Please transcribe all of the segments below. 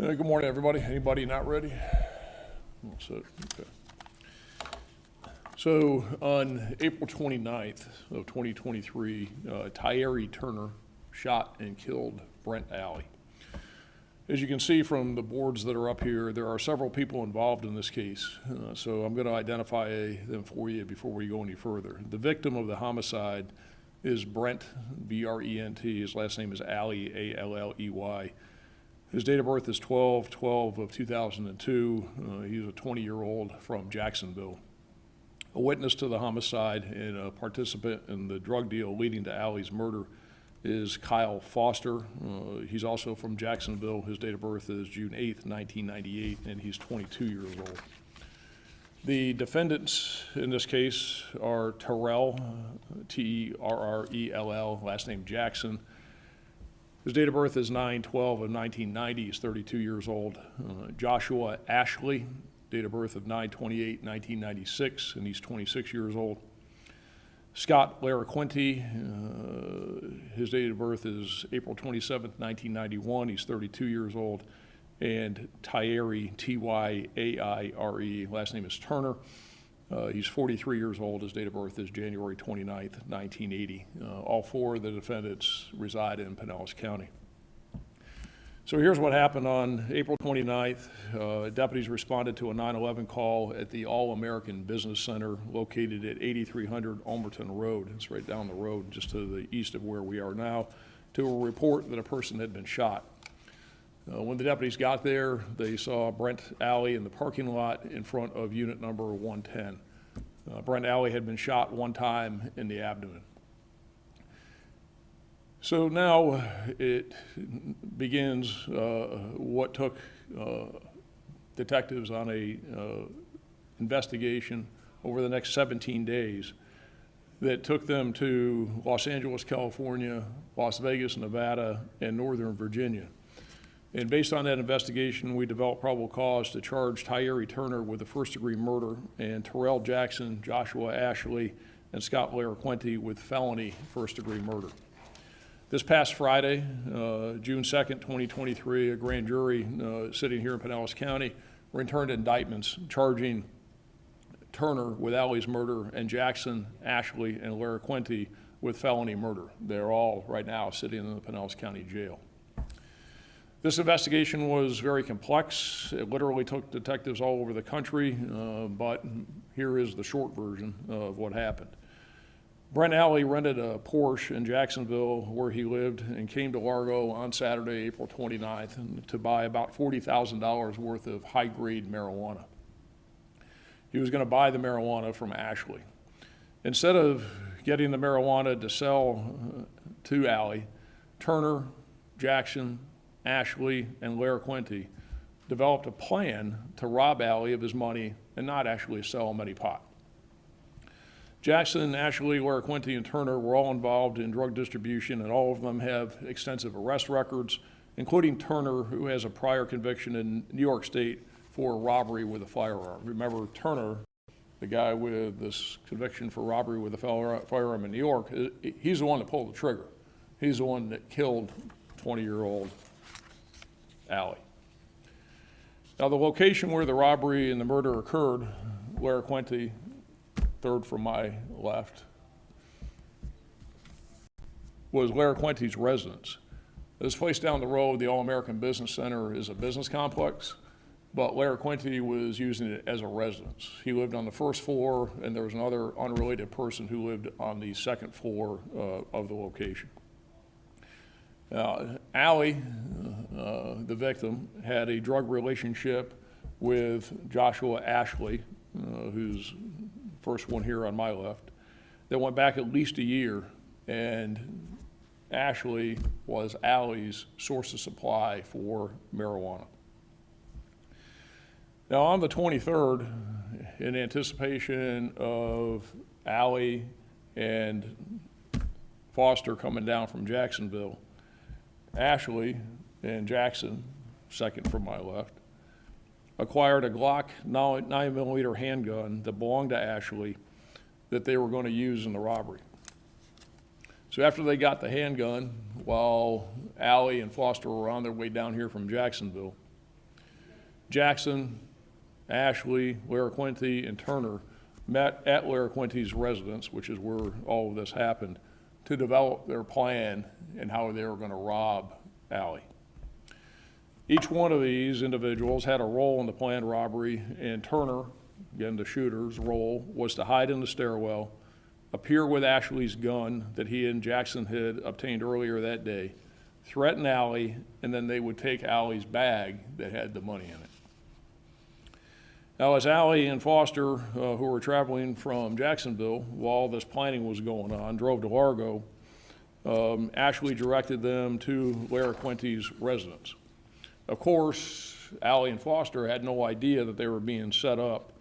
Good morning, everybody. Anybody not ready? Okay. So on April 29th of 2023, Tyree Turner shot and killed Brent Alley. As you can see from the boards that are up here, there are several people involved in this case. So I'm going to identify them for you before we go any further. The victim of the homicide is Brent, B-R-E-N-T. His last name is Alley, A-L-L-E-Y. His date of birth is 12/12 of 2002. He's a 20-year-old from Jacksonville. A witness to the homicide and a participant in the drug deal leading to Alley's murder is Kyle Foster. He's also from Jacksonville. His date of birth is June 8th, 1998, and he's 22 years old. The defendants in this case are Terrell, T-E-R-R-E-L-L, last name Jackson. His date of birth is 9/12 of 1990. He's 32 years old. Joshua Ashley, date of birth of 9/28/1996, and he's 26 years old. Scott Laraquinti, his date of birth is April 27th, 1991. He's 32 years old. And Tyree, T-Y-A-I-R-E, last name is Turner. He's 43 years old. His date of birth is January 29th, 1980. All four of the defendants reside in Pinellas County. So here's what happened on April 29th. Deputies responded to a 911 call at the All-American Business Center located at 8300 Almerton Road. It's right down the road just to the east of where we are now, to a report that a person had been shot. When the deputies got there, they saw Brent Alley in the parking lot in front of unit number 110. Brent Alley had been shot one time in the abdomen. So now it begins what took detectives on a investigation over the next 17 days that took them to Los Angeles, California, Las Vegas, Nevada, and Northern Virginia. And based on that investigation, we developed probable cause to charge Tyree Turner with a first-degree murder and Terrell Jackson, Joshua Ashley, and Scott Laraquinti with felony first-degree murder. This past Friday, June 2nd, 2023, a grand jury sitting here in Pinellas County returned indictments charging Turner with Alley's murder and Jackson, Ashley, and Laraquinti with felony murder. They're all right now sitting in the Pinellas County Jail. This investigation was very complex. It literally took detectives all over the country, but here is the short version of what happened. Brent Alley rented a Porsche in Jacksonville where he lived and came to Largo on Saturday, April 29th, to buy about $40,000 worth of high-grade marijuana. He was going to buy the marijuana from Ashley. Instead of getting the marijuana to sell to Alley, Turner, Jackson, Ashley, and Laraquinti developed a plan to rob Alley of his money and not actually sell him any pot. Jackson, Ashley, Laraquinti, and Turner were all involved in drug distribution, and all of them have extensive arrest records, including Turner, who has a prior conviction in New York State for robbery with a firearm. Remember, Turner, the guy with this conviction for robbery with a firearm in New York, he's the one that pulled the trigger. He's the one that killed 20-year-old Alley. Now, the location where the robbery and the murder occurred, Laraquinti, third from my left, was Laraquinti's residence. This place down the road, the All-American Business Center, is a business complex, but Laraquinti was using it as a residence. He lived on the first floor, and there was another unrelated person who lived on the second floor of the location. Alley, the victim, had a drug relationship with Joshua Ashley, who's first one here on my left, that went back at least a year, and Ashley was Alley's source of supply for marijuana. Now, on the 23rd, in anticipation of Alley and Foster coming down from Jacksonville, Ashley and Jackson, second from my left, acquired a Glock 9mm handgun that belonged to Ashley that they were going to use in the robbery. So after they got the handgun, while Alley and Foster were on their way down here from Jacksonville, Jackson, Ashley, Laraquente, and Turner met at Laraquente's residence, which is where all of this happened, to develop their plan and how they were going to rob Allie. Each one of these individuals had a role in the planned robbery, and Turner, again the shooter's role, was to hide in the stairwell, appear with Ashley's gun that he and Jackson had obtained earlier that day, threaten Allie, and then they would take Allie's bag that had the money in it. Now, as Allie and Foster, who were traveling from Jacksonville while this planning was going on, drove to Largo, Ashley directed them to Laraquente's residence. Of course, Allie and Foster had no idea that they were being set up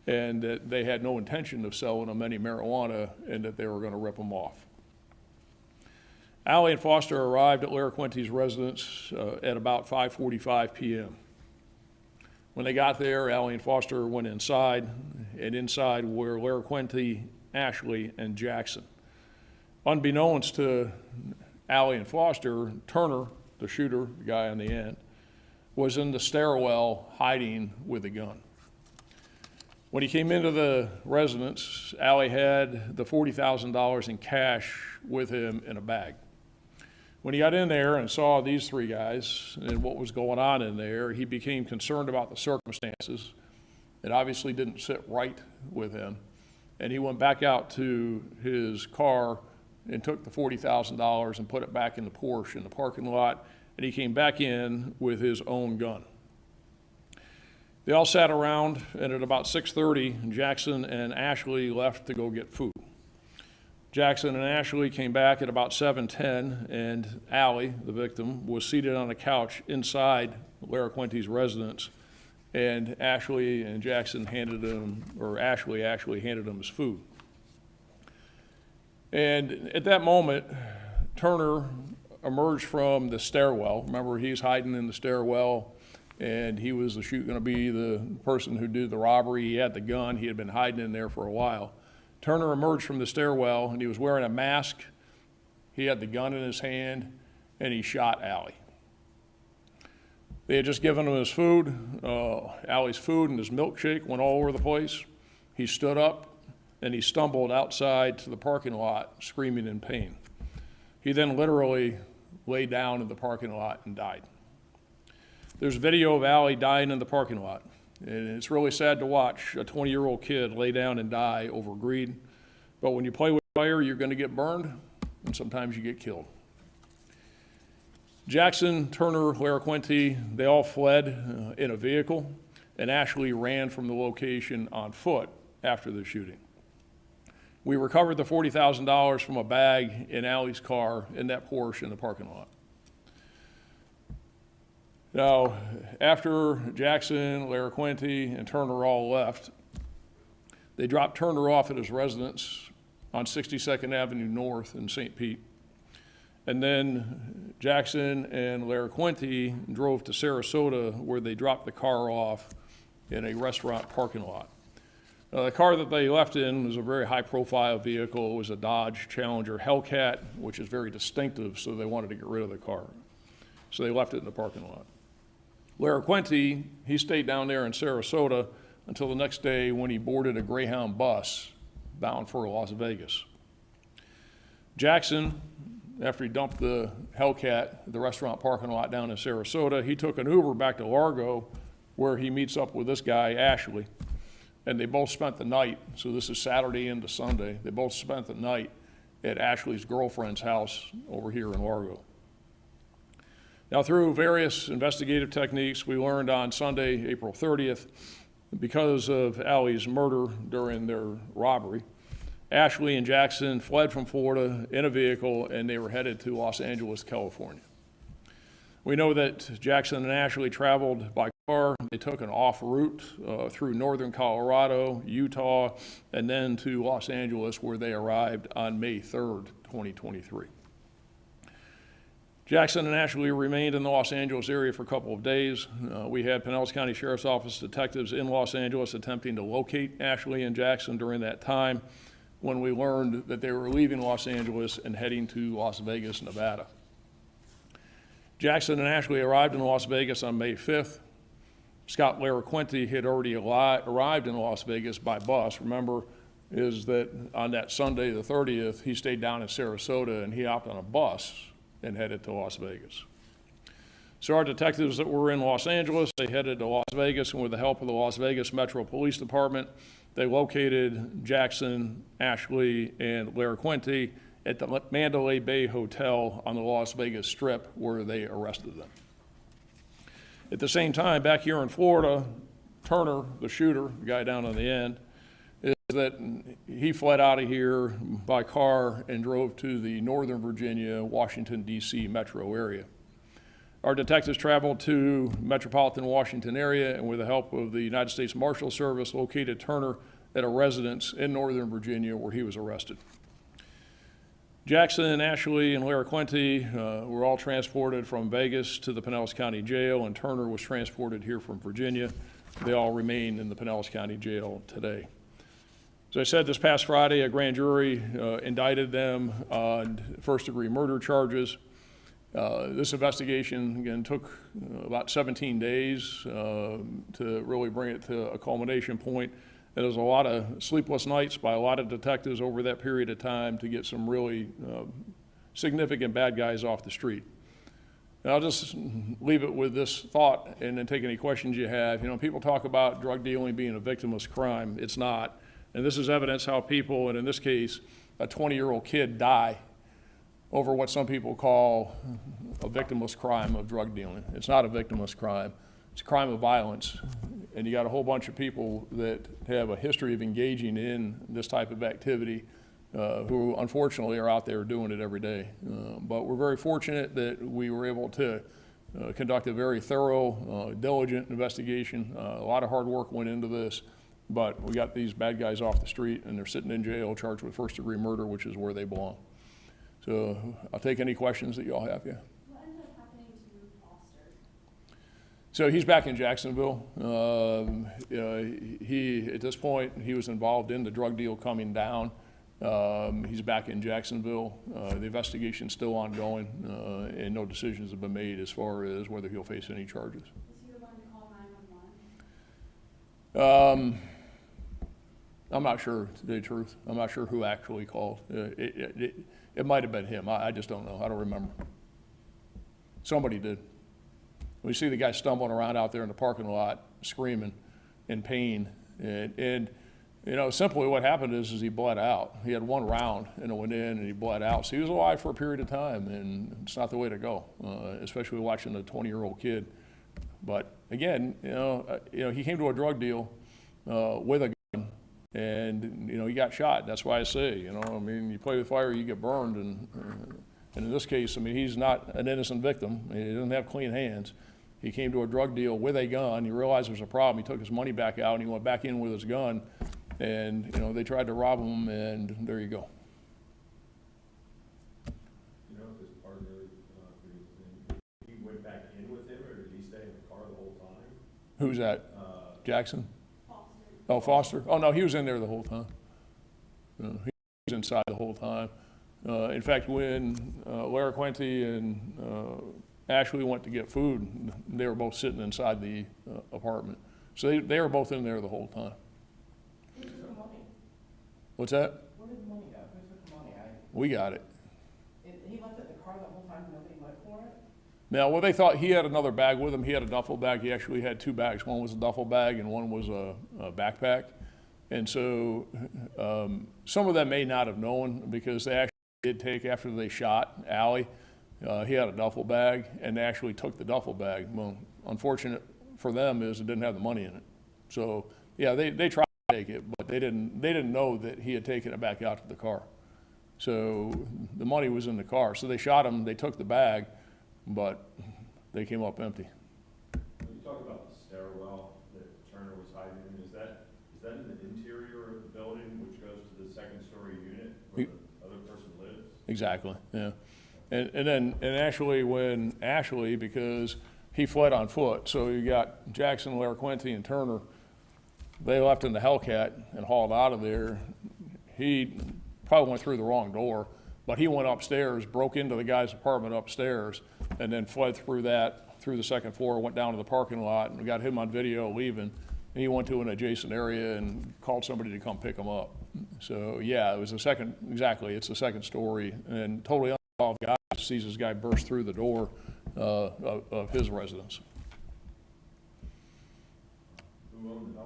and that they had no intention of selling them any marijuana and that they were going to rip them off. Allie and Foster arrived at Laraquente's residence at about 5:45 p.m. When they got there, Allie and Foster went inside, and inside were Laraquente, Ashley, and Jackson. Unbeknownst to Allie and Foster, Turner, the shooter, the guy on the end, was in the stairwell hiding with a gun. When he came into the residence, Allie had the $40,000 in cash with him in a bag. When he got in there and saw these three guys and what was going on in there, he became concerned about the circumstances. It obviously didn't sit right with him. And he went back out to his car and took the $40,000 and put it back in the Porsche in the parking lot, and he came back in with his own gun. They all sat around, and at about 6:30, Jackson and Ashley left to go get food. Jackson and Ashley came back at about 7:10, and Allie, the victim, was seated on a couch inside Laraquente's residence, and Ashley and Jackson handed him, or Ashley actually handed him his food. And at that moment, Turner emerged from the stairwell. Remember, he's hiding in the stairwell, and he was going to be the person who did the robbery. He had the gun. He had been hiding in there for a while. Turner emerged from the stairwell, and he was wearing a mask. He had the gun in his hand, and he shot Allie. They had just given him his food. Allie's food and his milkshake went all over the place. He stood up, and he stumbled outside to the parking lot, screaming in pain. He then literally lay down in the parking lot and died. There's video of Allie dying in the parking lot. And it's really sad to watch a 20-year-old kid lay down and die over greed. But when you play with fire, you're going to get burned, and sometimes you get killed. Jackson, Turner, Laraquente, they all fled in a vehicle, and Ashley ran from the location on foot after the shooting. We recovered the $40,000 from a bag in Allie's car in that Porsche in the parking lot. Now, after Jackson, Laraquente, and Turner all left, they dropped Turner off at his residence on 62nd Avenue North in St. Pete. And then Jackson and Laraquente drove to Sarasota, where they dropped the car off in a restaurant parking lot. The car that they left in was a very high-profile vehicle. It was a Dodge Challenger Hellcat, which is very distinctive, so they wanted to get rid of the car. So they left it in the parking lot. Laraquente, he stayed down there in Sarasota until the next day when he boarded a Greyhound bus bound for Las Vegas. Jackson, after he dumped the Hellcat at the restaurant parking lot down in Sarasota, he took an Uber back to Largo, where he meets up with this guy, Ashley, and they both spent the night. So this is Saturday into Sunday. They both spent the night at Ashley's girlfriend's house over here in Largo. Now, through various investigative techniques, we learned on Sunday, April 30th, because of Allie's murder during their robbery, Ashley and Jackson fled from Florida in a vehicle, and they were headed to Los Angeles, California. We know that Jackson and Ashley traveled by car. They took an off route through northern Colorado, Utah, and then to Los Angeles, where they arrived on May 3rd, 2023. Jackson and Ashley remained in the Los Angeles area for a couple of days. We had Pinellas County Sheriff's Office detectives in Los Angeles attempting to locate Ashley and Jackson during that time, when we learned that they were leaving Los Angeles and heading to Las Vegas, Nevada. Jackson and Ashley arrived in Las Vegas on May 5th. Scott Laraquente had already arrived in Las Vegas by bus. Remember, is that on that Sunday, the 30th, he stayed down in Sarasota and he hopped on a bus and headed to Las Vegas. So our detectives that were in Los Angeles, they headed to Las Vegas, and with the help of the Las Vegas Metro Police Department, they located Jackson, Ashley, and Laraquente at the Mandalay Bay Hotel on the Las Vegas Strip, where they arrested them. At the same time, back here in Florida, Turner, the shooter, the guy down on the end, is that he fled out of here by car and drove to the Northern Virginia, Washington, D.C. metro area. Our detectives traveled to metropolitan Washington area, and with the help of the United States Marshal Service, located Turner at a residence in Northern Virginia where he was arrested. Jackson, Ashley, and Laraquente were all transported from Vegas to the Pinellas County Jail, and Turner was transported here from Virginia. They all remain in the Pinellas County Jail today. As I said, this past Friday, a grand jury indicted them on first-degree murder charges. This investigation, again, took about 17 days to really bring it to a culmination point. There was a lot of sleepless nights by a lot of detectives over that period of time to get some really significant bad guys off the street. And I'll just leave it with this thought and then take any questions you have. You know, people talk about drug dealing being a victimless crime. It's not. And this is evidence how people, and in this case, a 20-year-old kid, die over what some people call a victimless crime of drug dealing. It's not a victimless crime. It's a crime of violence. And you got a whole bunch of people that have a history of engaging in this type of activity who unfortunately are out there doing it every day. But we're very fortunate that we were able to conduct a very thorough, diligent investigation. A lot of hard work went into this, but we got these bad guys off the street and they're sitting in jail charged with first-degree murder, which is where they belong. So I'll take any questions that y'all have, yeah. What ended up happening to Foster? So he's back in Jacksonville. He, at this point, he was involved in the drug deal coming down. He's back in Jacksonville. The investigation's still ongoing, and no decisions have been made as far as whether he'll face any charges. Is he the one to call 911? I'm not sure, to tell you the truth. I'm not sure who actually called. It might have been him. I just don't know. I don't remember. Somebody did. We see the guy stumbling around out there in the parking lot, screaming in pain. And you know, simply what happened is he bled out. He had one round and it went in and he bled out. So he was alive for a period of time, and it's not the way to go, especially watching a 20-year-old kid. But again, you know, he came to a drug deal with a gun, and you know, he got shot. That's why I say, you know, I mean, you play with fire, you get burned, and in this case, I mean, he's not an innocent victim. He doesn't have clean hands. He came to a drug deal with a gun. He realized there was a problem. He took his money back out and he went back in with his gun, and you know, they tried to rob him, and there you go. You know, if his partner, he went back in with him, or did he stay in the car the whole time? Who's that? Jackson? Foster. Oh, Foster? Oh, no, he was in there the whole time. He was inside the whole time. In fact, when Laraquente and Ashley went to get food, they were both sitting inside the apartment. So they were both in there the whole time. Who took the money? What's that? Where did the money go? Who took the money? We got it. He left it in the car the whole time and nobody went for it? Now, well, they thought he had another bag with him. He had a duffel bag. He actually had two bags. One was a duffel bag and one was a backpack. And so some of them may not have known, because they actually did take, after they shot Allie, he had a duffel bag, and they actually took the duffel bag. Well, unfortunate for them is it didn't have the money in it. So yeah, they tried to take it, but they didn't know that he had taken it back out to the car. So the money was in the car. So they shot him, they took the bag, but they came up empty. When you talk about the stairwell that Turner was hiding in, is that in the interior of the building, which goes to the second-story unit where the other person lives? Exactly, yeah. And Ashley, because he fled on foot, so you got Jackson, Laraquente, and Turner, they left in the Hellcat and hauled out of there. He probably went through the wrong door, but he went upstairs, broke into the guy's apartment upstairs, and then fled through that through the second floor, went down to the parking lot, and we got him on video leaving. And he went to an adjacent area and called somebody to come pick him up. So, yeah, it was the second, exactly, it's the second story. And totally uninvolved guy sees this guy burst through the door of his residence. Who owned the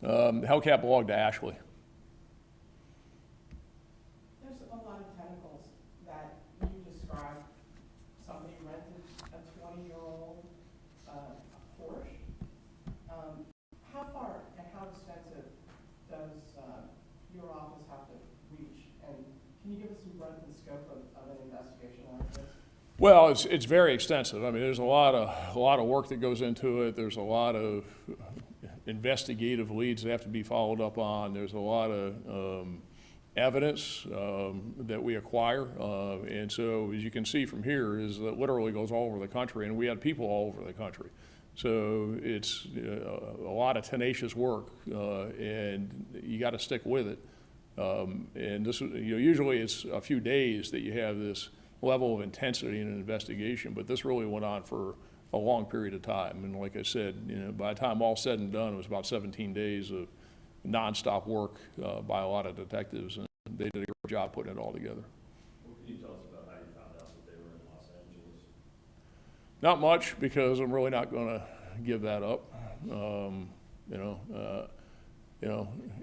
Hellcat? The Hellcat belonged to Ashley. There's a lot of tentacles that you described. Somebody rented a 20-year-old Porsche. How far and how extensive does your office have to reach? And can you give us some breadth and scope of an investigation like this? Well, it's very extensive. I mean, there's a lot of work that goes into it. There's a lot of investigative leads that have to be followed up on. There's a lot of evidence that we acquire, and so as you can see from here, is that literally goes all over the country, and we had people all over the country. So it's a lot of tenacious work, and you got to stick with it. And this, usually it's a few days that you have this level of intensity in an investigation, but this really went on for a long period of time. And like I said, by the time all said and done, it was about 17 days of nonstop work by a lot of detectives, and they did a great job putting it all together. What can you tell us about how you found out that they were in Los Angeles? Not much, because I'm really not going to give that up.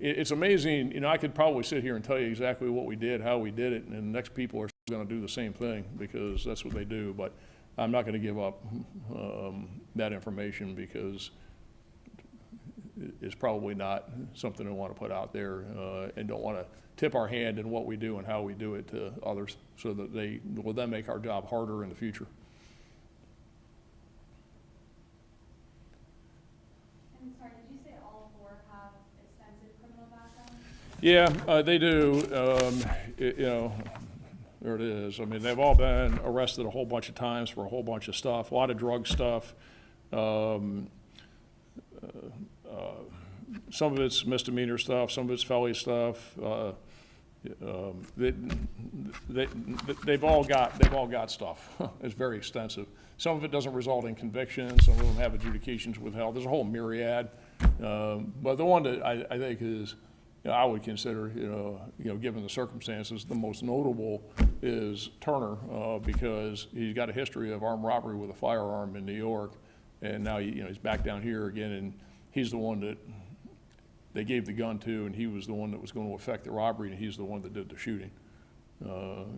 It's amazing. I could probably sit here and tell you exactly what we did, how we did it, and the next people are going to do the same thing because that's what they do. But I'm not going to give up that information because it's probably not something I want to put out there, and don't want to tip our hand in what we do and how we do it to others, so that they will then make our job harder in the future. And sorry, did you say all four have extensive criminal backgrounds? Yeah, they do. There it is. I mean, they've all been arrested a whole bunch of times for a whole bunch of stuff, a lot of drug stuff. Some of it's misdemeanor stuff, some of it's felony stuff. They've all got stuff. It's very extensive. Some of it doesn't result in convictions. Some of them have adjudications withheld. There's a whole myriad. But the one that I think is, I would consider, given the circumstances, the most notable is Turner, because he's got a history of armed robbery with a firearm in New York, and now he's back down here again, and he's the one that they gave the gun to, and he was the one that was going to effect the robbery, and he's the one that did the shooting.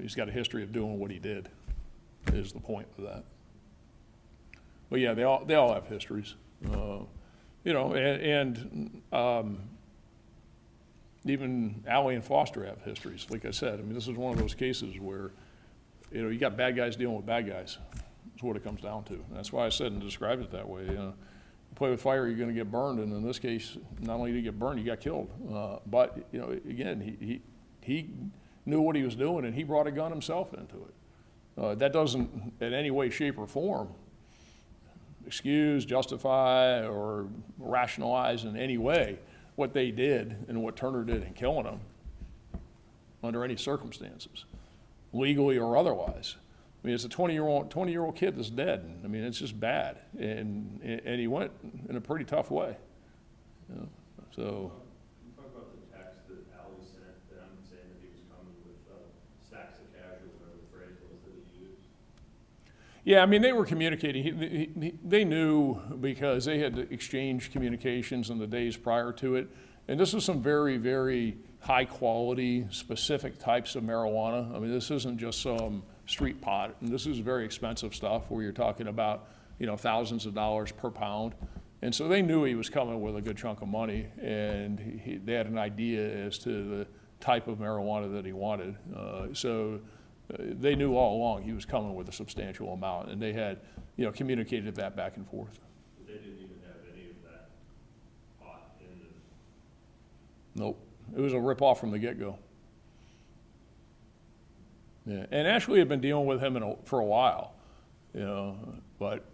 He's got a history of doing what he did, is the point of that. But yeah, they all have histories, even Allie and Foster have histories. Like I said, I mean, this is one of those cases where, you got bad guys dealing with bad guys. That's what it comes down to. And that's why I said and described it that way. You play with fire, you're going to get burned. And in this case, not only did you get burned, you got killed. But again, he knew what he was doing, and he brought a gun himself into it. That doesn't, in any way, shape, or form, excuse, justify, or rationalize in any way what they did and what Turner did in killing him under any circumstances, legally or otherwise. I mean, it's a 20-year-old kid that's dead. I mean, it's just bad, and he went in a pretty tough way. So. Can you talk about the text that Allie sent them saying that he was coming with stacks of cash, or whatever the phrase was that he used? Yeah, I mean, they were communicating. They knew because they had exchanged communications in the days prior to it. And this is some very, very high quality, specific types of marijuana. I mean, this isn't just some street pot. And this is very expensive stuff where you're talking about, thousands of dollars per pound. And so they knew he was coming with a good chunk of money, and they had an idea as to the type of marijuana that he wanted. They knew all along he was coming with a substantial amount, and they had, communicated that back and forth. But they didn't even have any of that pot in the... Nope. It was a ripoff from the get-go. Yeah. And Ashley had been dealing with him for a while, but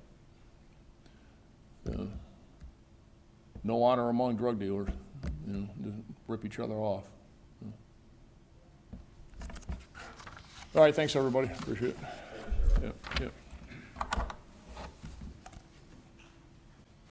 no honor among drug dealers. Just rip each other off. All right, thanks, everybody. Appreciate it. Yeah, yeah.